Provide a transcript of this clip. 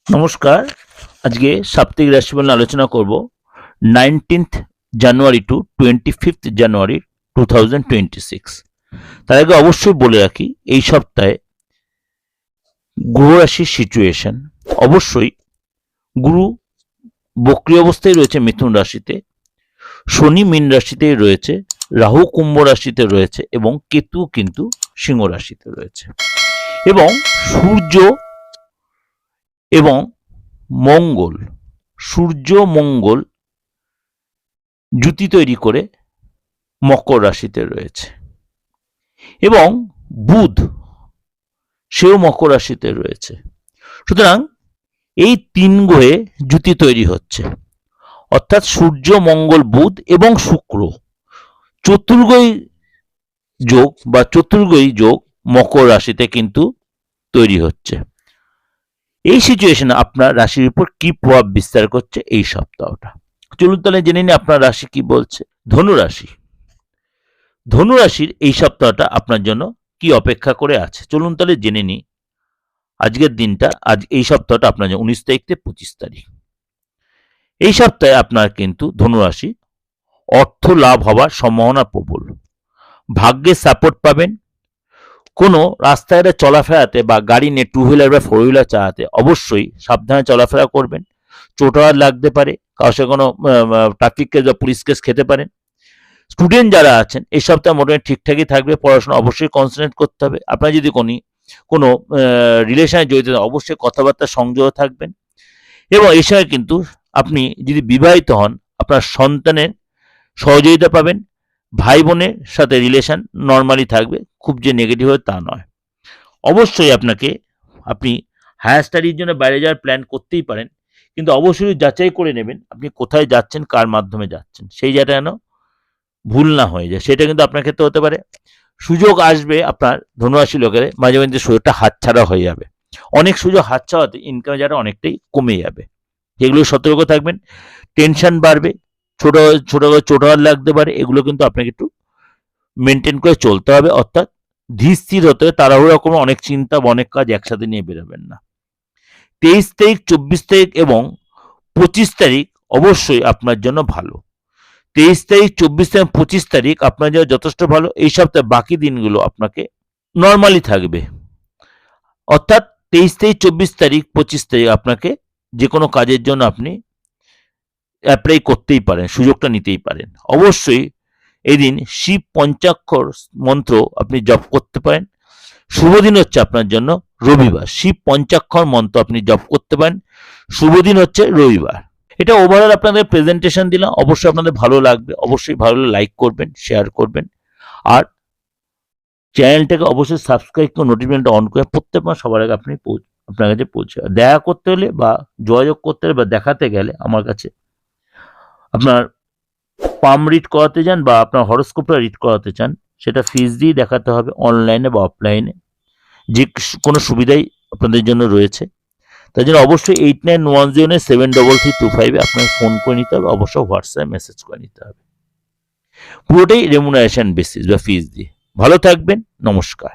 নমস্কার। আজকে সাপ্তাহিক রাশিফল নিয়ে আলোচনা করব 19th জানুয়ারি টু 25th জানুয়ারি 2026। তার আগে অবশ্যই বলে রাখি, এই সপ্তাহে গ্রহ রাশির সিচুয়েশন। অবশ্যই গুরু বক্রী অবস্থায় রয়েছে মিথুন রাশিতে, শনি মীন রাশিতেই রয়েছে, রাহু কুম্ভ রাশিতে রয়েছে এবং কেতু কিন্তু সিংহ রাশিতে রয়েছে। এবং সূর্য এবং মঙ্গল, সূর্য মঙ্গল জুতি তৈরি করে মকর রাশিতে রয়েছে এবং বুধ সেও মকর রাশিতে রয়েছে। সুতরাং এই তিন গ্রহে জুতি তৈরি হচ্ছে, অর্থাৎ সূর্য মঙ্গল বুধ এবং শুক্র চতুর্গ্রহী যোগ বা চতুর্গ্রহী যোগ মকর রাশিতে কিন্তু তৈরি হচ্ছে। এই সিচুয়েশনে আপনার রাশির উপর কি প্রভাব বিস্তার করছে এই সপ্তাহটা, চলুন তাহলে জেনে নিই আপনার রাশি কি বলছে। ধনুরাশি। ধনুরাশির এই সপ্তাহটা আপনার জন্য কি অপেক্ষা করে আছে, চলুন তাহলে জেনে নিই। আজকের দিনটা, আজ এই সপ্তাহটা আপনার জন্য 19 তারিখ থেকে 25 তারিখ। এই সপ্তাহে আপনার কিন্তু ধনুরাশি অর্থ লাভ হওয়ার সম্ভাবনা প্রবল, ভাগ্যের সাপোর্ট পাবেন। কোনো রাস্তায় চলাফেরাতে বা গাড়ি নিয়ে টু হুইলার বা ফোর হুইলার চালাতে অবশ্যই সাবধানে চলাফেরা করবেন। চোটাঘাত লাগতে পারে, কারোর সাথে কোনো ট্রাফিক কেস বা পুলিশ কেস খেতে পারেন। স্টুডেন্ট যারা আছেন এই সপ্তাহে মোটামুটি ঠিকঠাকই থাকবে, পড়াশোনা অবশ্যই কনসেন্ট্রেট করতে হবে। আপনার যদি কোনো রিলেশনে জড়িত অবশ্যই কথাবার্তা সংযত থাকবেন। এবং এই সময় কিন্তু আপনি যদি বিবাহিত হন, আপনার সন্তানের সহযোগিতা পাবেন। ভাই বোনের সাথে রিলেশন নর্মালি থাকবে, খুব যে নেগেটিভ হয় তা নয়। অবশ্যই আপনি হায়ার স্টাডির জন্য বাইরে যাওয়ার প্ল্যান করতেই পারেন, কিন্তু অবশ্যই যাচাই করে নেবেন আপনি কোথায় যাচ্ছেন, কার মাধ্যমে যাচ্ছেন, সেই জায়গাটা যেন ভুল না হয়ে যায়, সেটা কিন্তু আপনার ক্ষেত্রে হতে পারে। সুযোগ আসবে আপনার ধনুরাশি লোকের, মাঝে মাঝে সুযোগটা হাতছাড়া হয়ে যাবে। অনেক সুযোগ হাতছাড়াতে ইনকামের জায়গাটা অনেকটাই কমে যাবে, যেগুলো সতর্ক থাকবেন। টেনশন বাড়বে, ছোট ছোট চোটাঘাত লাগতে পারে, এগুলো কিন্তু আপনাকে একটু মেনটেন করে চলতে হবে। অর্থাৎ ধীর স্থির হতে হবে, তাড়াহুড়া করে অনেক চিন্তা বা অনেক কাজ একসাথে নিয়ে বেরোবেন না। 23 তারিখ 24 তারিখ এবং 25 তারিখ অবশ্যই আপনার জন্য ভালো। 23 তারিখ 24 তারিখ 25 তারিখ আপনার জন্য যথেষ্ট ভালো। এই সপ্তাহে বাকি দিনগুলো আপনাকে নর্মালি থাকবে। অর্থাৎ 23 তারিখ 24 তারিখ 25 তারিখ আপনাকে যে কোনো কাজের জন্য আপনি অ্যাপ্লাই করতেই পারেন, সুযোগটা নিতেই পারেন। অবশ্যই এদিন শিব পঞ্চাক্ষর মন্ত্র আপনি জপ করতে পারেন। শুভ দিন হচ্ছে আপনার জন্য রবিবার, শিব পঞ্চাক্ষর মন্ত্র আপনি জপ করতে পারেন। শুভ দিন হচ্ছে রবিবার। এটা ওভারঅল আপনাদের প্রেজেন্টেশন দিলাম, অবশ্যই আপনাদের ভালো লাগবে। অবশ্যই ভালো লাইক করবেন, শেয়ার করবেন, আর চ্যানেলটাকে অবশ্যই সাবস্ক্রাইব করে নোটিফিকেশনটা অন করে প্রত্যেক মাস সবার আগে আপনার কাছে পৌঁছে। দেখা করতে হলে বা যোগাযোগ করতে হলে বা দেখাতে গেলে আমার কাছে আপনার পাম রিড করাতে চান বা আপনার হরোস্কোপটা রিড করাতে চান, সেটা ফিস দিয়ে দেখাতে হবে, অনলাইনে বা অফলাইনে, যে কোনো সুবিধাই আপনাদের জন্য রয়েছে। তার জন্য অবশ্যই 8910733325 আপনাকে ফোন করে নিতে হবে, অবশ্যই হোয়াটসঅ্যাপে মেসেজ করে নিতে হবে। পুরোটাই রেমুনারেশন বেসিস বা ফিস দিয়ে। ভালো থাকবেন, নমস্কার।